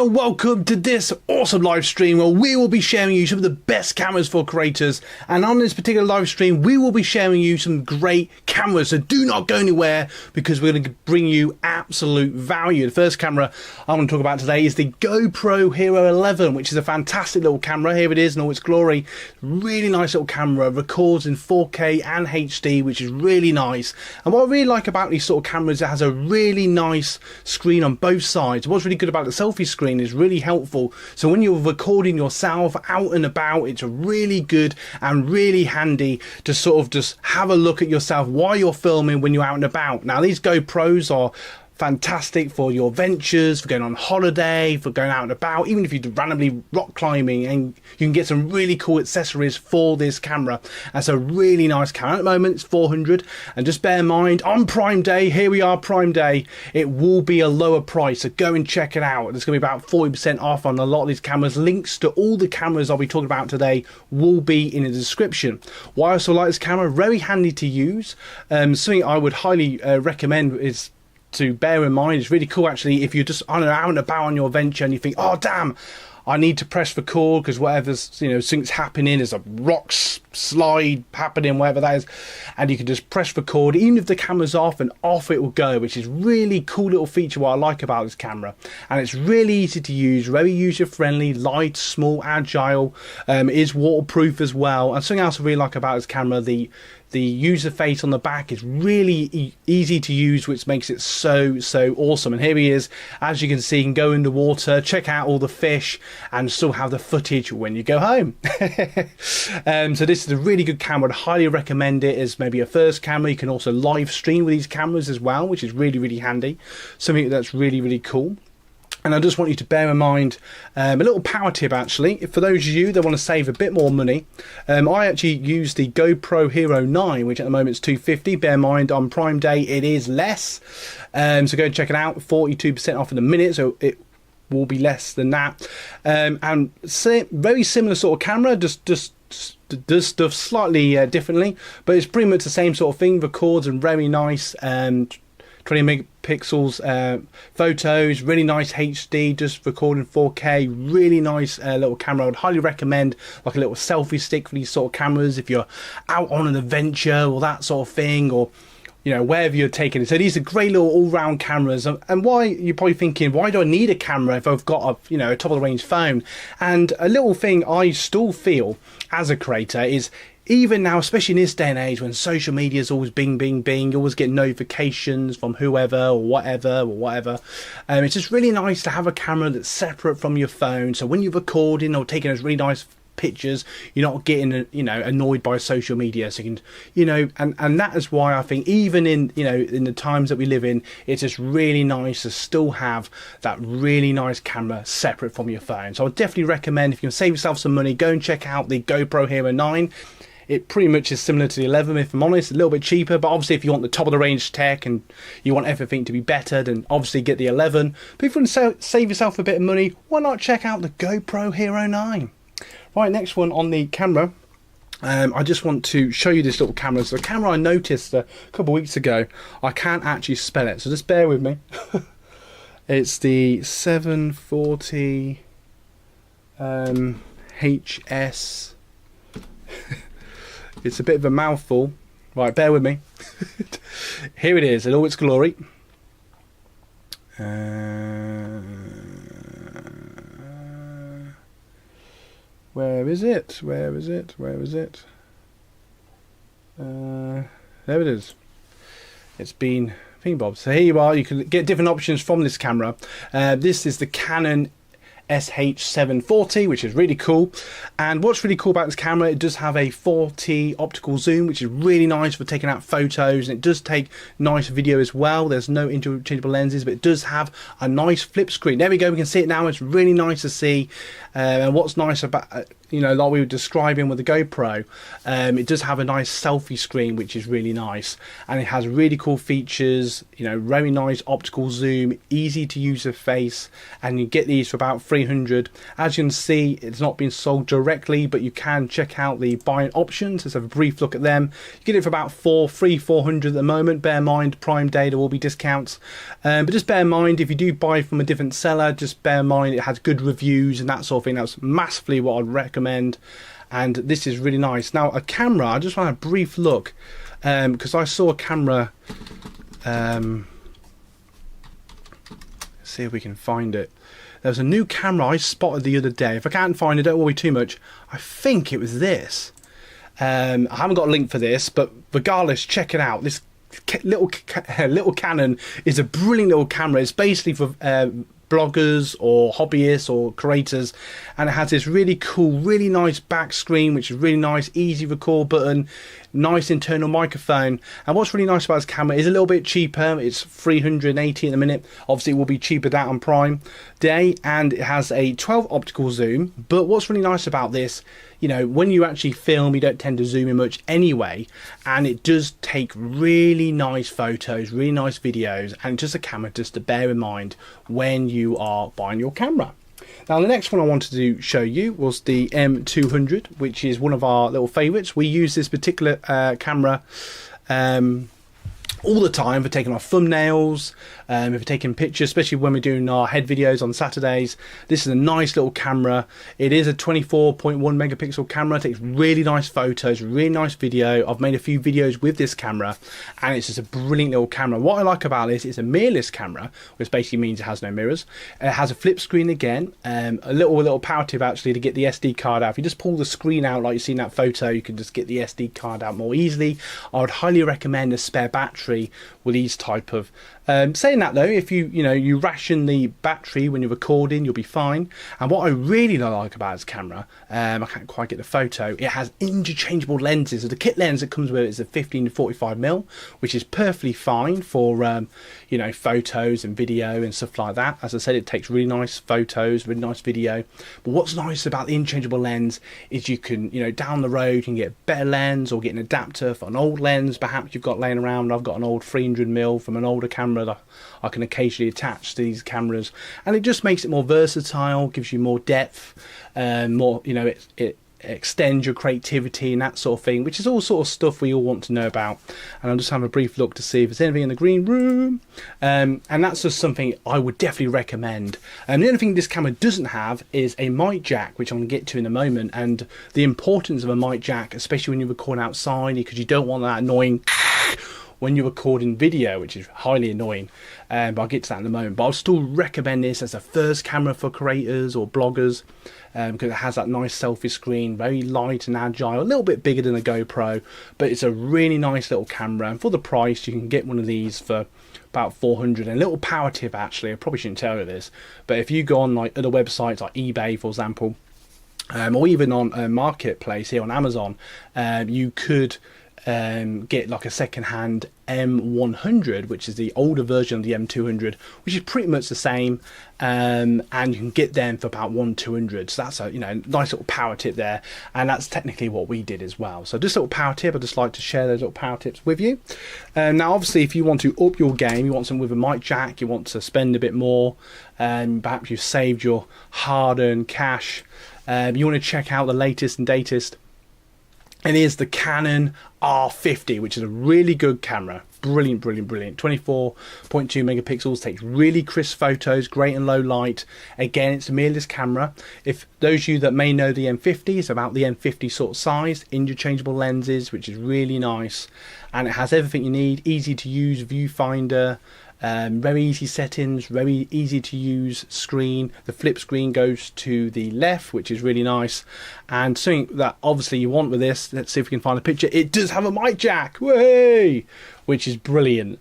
Hello and welcome to this awesome live stream where we will be sharing you some of the best cameras for creators, and on this particular live stream we will be sharing you some great cameras, so do not go anywhere because we're going to bring you absolute value. The first camera I want to talk about today is the GoPro Hero 11, which is a fantastic little camera. Here it is in all its glory. Really nice little camera, records in 4K and HD, which is really nice. And what I really like about these sort of cameras, it has a really nice screen on both sides. What's really good about the selfie screen is really helpful, so when you're recording yourself out and about, it's really good and really handy to sort of just have a look at yourself while you're filming when you're out and about. Now these GoPros are fantastic for your ventures, for going on holiday, for going out and about, even if you're randomly rock climbing, and you can get some really cool accessories for this camera. That's a really nice camera. At the moment it's 400, and just bear in mind on Prime Day, here we are, Prime Day, it will be a lower price, so go and check it out. There's going to be about 40% off on a lot of these cameras. Links to all the cameras I'll be talking about today will be in the description. Why I also like this camera, very handy to use. Something I would highly recommend is to bear in mind, it's really cool actually if you're just out and about on your venture and you think, oh damn, I need to press record because whatever's, you know, something's happening, there's a rock slide happening, whatever that is, and you can just press record even if the camera's off, and off it will go, which is really cool little feature what I like about this camera. And it's really easy to use, very user friendly, light, small, agile, is waterproof as well. And something else I really like about this camera, the user face on the back is really easy to use, which makes it so awesome. And here he is, as you can see, you can go in the water, check out all the fish, and still have the footage when you go home. So this is a really good camera. I'd highly recommend it as maybe a first camera. You can also live stream with these cameras as well, which is really handy, something that's really cool. And I just want you to bear in mind a little power tip actually, for those of you that want to save a bit more money. I actually use the GoPro Hero 9, which at the moment is $250. Bear in mind on Prime Day it is less, so go and check it out. 42% off in a minute, so it will be less than that. And very similar sort of camera, just does stuff slightly differently, but it's pretty much the same sort of thing. Records and very nice 20 megapixels photos, really nice HD, just recording 4K, really nice little camera. I would highly recommend like a little selfie stick for these sort of cameras if you're out on an adventure or that sort of thing, or you know, wherever you're taking it. So these are great little all-round cameras. And why, you're probably thinking, why do I need a camera if I've got a, you know, a top-of-the-range phone? And a little thing I still feel as a creator is, even now, especially in this day and age when social media is always bing, you always get notifications from whoever or whatever. It's just really nice to have a camera that's separate from your phone. So when you're recording or taking those really nice pictures, you're not getting, you know, annoyed by social media. So you can, you know, and that is why I think even in, you know, in the times that we live in, it's just really nice to still have that really nice camera separate from your phone. So I would definitely recommend, if you can save yourself some money, go and check out the GoPro Hero 9. It pretty much is similar to the 11, if I'm honest, a little bit cheaper, but obviously if you want the top of the range tech and you want everything to be better, then obviously get the 11. But if you want to save yourself a bit of money, why not check out the GoPro Hero 9? Right, next one on the camera. I just want to show you this little camera. So the camera I noticed a couple of weeks ago, I can't actually spell it, so just bear with me. It's the 740 HS. It's a bit of a mouthful. Right, bear with me. Here it is in all its glory. Where is it? There it is. It's been thingy-bob. So here you are. You can get different options from this camera. This is the Canon SH740, which is really cool. And what's really cool about this camera, it does have a 4T optical zoom, which is really nice for taking out photos, and it does take nice video as well. There's no interchangeable lenses, but it does have a nice flip screen. There we go, we can see it now. It's really nice to see. And what's nice about you know, like we were describing with the GoPro, it does have a nice selfie screen, which is really nice, and it has really cool features, you know, very nice optical zoom, easy to use the face, and you get these for about 300. As you can see, it's not been sold directly, but you can check out the buying options. Let's have a brief look at them. You get it for about 400 at the moment. Bear in mind, Prime Day there will be discounts, but just bear in mind, if you do buy from a different seller, just bear in mind it has good reviews and that sort of thing. That's massively what I'd recommend, and this is really nice. Now, a camera, I just want a brief look, because I saw a camera, let's see if we can find it. There's a new camera I spotted the other day. If I can't find it, don't worry too much. I think it was this. I haven't got a link for this, but regardless, check it out. This little Canon is a brilliant little camera. It's basically for bloggers or hobbyists or creators, and it has this really cool, really nice back screen, which is really nice, easy record button, nice internal microphone. And what's really nice about this camera is a little bit cheaper. It's 380 in a minute. Obviously it will be cheaper that on Prime Day, and it has a 12 optical zoom. But what's really nice about this, you know, when you actually film, you don't tend to zoom in much anyway, and it does take really nice photos, really nice videos, and just a camera just to bear in mind when you are buying your camera. Now, the next one I wanted to show you was the M200, which is one of our little favorites. We use this particular camera all the time for taking our thumbnails, if we're taking pictures, especially when we're doing our head videos on Saturdays. This is a nice little camera. It is a 24.1 megapixel camera. It takes really nice photos, really nice video. I've made a few videos with this camera, and it's just a brilliant little camera. What I like about this, it's a mirrorless camera, which basically means it has no mirrors. It has a flip screen again, a little power tip actually to get the SD card out. If you just pull the screen out like you see in that photo, you can just get the SD card out more easily. I would highly recommend a spare battery with these type of saying that though, if you ration the battery when you're recording, you'll be fine. And what I really like about this camera, I can't quite get the photo, it has interchangeable lenses. So the kit lens that comes with it is a 15 to 45mm, which is perfectly fine for you know, photos and video and stuff like that. As I said, it takes really nice photos, really nice video. But what's nice about the interchangeable lens is you can, you know, down the road you can get a better lens or get an adapter for an old lens perhaps you've got laying around. I've got an old 300mm from an older camera that I can occasionally attach to these cameras, and it just makes it more versatile, gives you more depth, more, you know, it extends your creativity and that sort of thing, which is all sort of stuff we all want to know about. And I'll just have a brief look to see if there's anything in the green room, and that's just something I would definitely recommend. And the only thing this camera doesn't have is a mic jack, which I'm going to get to in a moment, and the importance of a mic jack, especially when you record outside, because you don't want that annoying when you're recording video, which is highly annoying, but I'll get to that in a moment. But I'll still recommend this as a first camera for creators or bloggers, because it has that nice selfie screen, very light and agile, a little bit bigger than a GoPro, but it's a really nice little camera. And for the price, you can get one of these for about 400. And a little power tip actually, I probably shouldn't tell you this, but if you go on like other websites like eBay, for example, or even on a marketplace here on Amazon, you could get like a second-hand M100, which is the older version of the M200, which is pretty much the same, and you can get them for about 1,200. So that's a, you know, nice little power tip there, and that's technically what we did as well. So just a little power tip, I just like to share those little power tips with you. Now obviously if you want to up your game, you want something with a mic jack, you want to spend a bit more, perhaps you've saved your hard-earned cash, you want to check out the latest and datest, and here's the Canon R50, which is a really good camera. Brilliant, brilliant, brilliant. 24.2 megapixels, takes really crisp photos, great and low light. Again, it's a mirrorless camera. If those of you that may know the M50, it's about the M50 sort of size, interchangeable lenses, which is really nice. And it has everything you need, easy to use viewfinder, very easy settings, very easy to use screen. The flip screen goes to the left, which is really nice. And something that obviously you want with this, let's see if we can find a picture, it does have a mic jack, way, which is brilliant.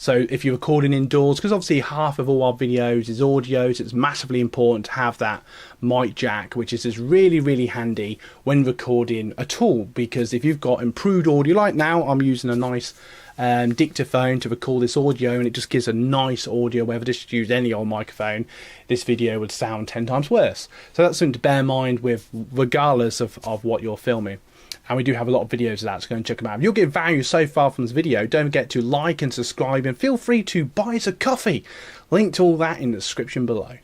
So if you're recording indoors, because obviously half of all our videos is audio, so it's massively important to have that mic jack, which is just really, really handy when recording at all. Because if you've got improved audio, like now I'm using a nice dictaphone to record this audio, and it just gives a nice audio. Whether just use any old microphone, this video would sound 10 times worse. So that's something to bear in mind with, regardless of what you're filming. And we do have a lot of videos of that, so go and check them out. If you'll get value so far from this video, don't forget to like and subscribe, and feel free to buy us a coffee. Link to all that in the description below.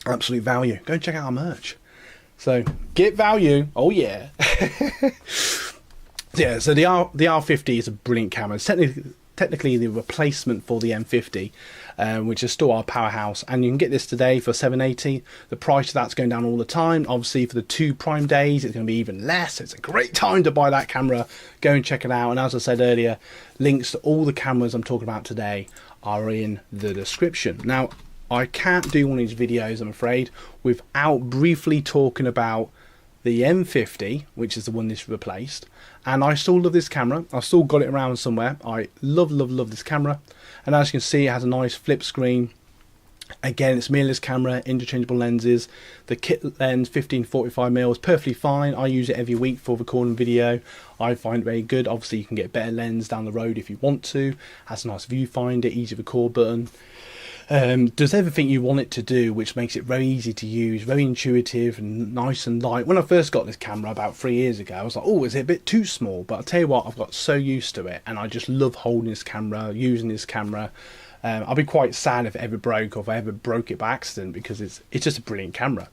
Absolute value. Go and check out our merch. So get value. Oh yeah. Yeah, so the R50 is a brilliant camera. It's technically the replacement for the M50, which is still our powerhouse, and you can get this today for $780. The price of that's going down all the time. Obviously for the 2 Prime days it's going to be even less. It's a great time to buy that camera. Go and check it out, and as I said earlier, links to all the cameras I'm talking about today are in the description. Now I can't do one of these videos, I'm afraid, without briefly talking about the M50, which is the one this replaced. And I still love this camera. I've still got it around somewhere. I love this camera. And as you can see, it has a nice flip screen. Again, it's mirrorless camera, interchangeable lenses. The kit lens 15-45mm is perfectly fine. I use it every week for recording video. I find it very good. Obviously you can get a better lens down the road if you want to. Has a nice viewfinder, easy record button. Does everything you want it to do, which makes it very easy to use, very intuitive and nice and light. When I first got this camera about 3 years ago, I was like, oh, is it a bit too small? But I'll tell you what, I've got so used to it, and I just love holding this camera, using this camera. I'll be quite sad if it ever broke, or if I ever broke it by accident, because it's just a brilliant camera.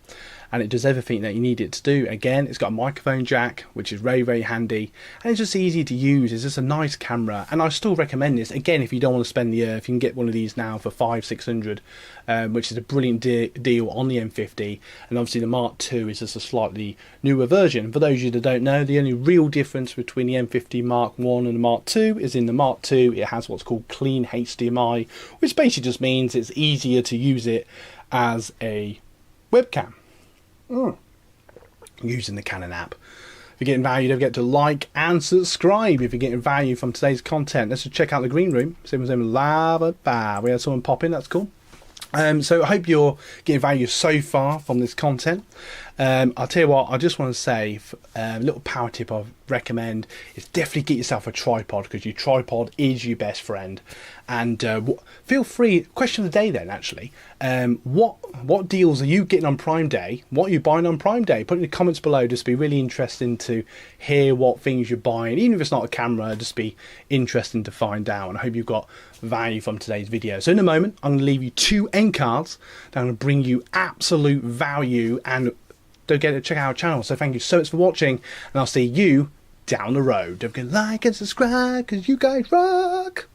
And it does everything that you need it to do. Again, it's got a microphone jack, which is very, very handy, and it's just easy to use. It's just a nice camera, and I still recommend this. Again, if you don't want to spend the earth, you can get one of these now for $500-600, which is a brilliant deal on the M50. And obviously the Mark II is just a slightly newer version. For those of you that don't know, the only real difference between the M50 Mark I and the Mark II is in the Mark II, it has what's called clean HDMI, which basically just means it's easier to use it as a webcam. Using the Canon app. If you're getting value, don't forget to like and subscribe if you're getting value from today's content. Let's just check out the green room. Someone's name is Lava Bar. We had someone pop in, that's cool. So I hope you're getting value so far from this content. I'll tell you what, I just want to say a little power tip I recommend is definitely get yourself a tripod, because your tripod is your best friend. And feel free, question of the day then actually, what deals are you getting on Prime Day? What are you buying on Prime Day? Put in the comments below. Just be really interesting to hear what things you're buying. Even if it's not a camera, just be interesting to find out. And I hope you've got value from today's video. So in a moment, I'm going to leave you 2 end cards that are going to bring you absolute value, and don't forget to check out our channel. So thank you so much for watching, and I'll see you down the road. Don't forget to like and subscribe, because you guys rock.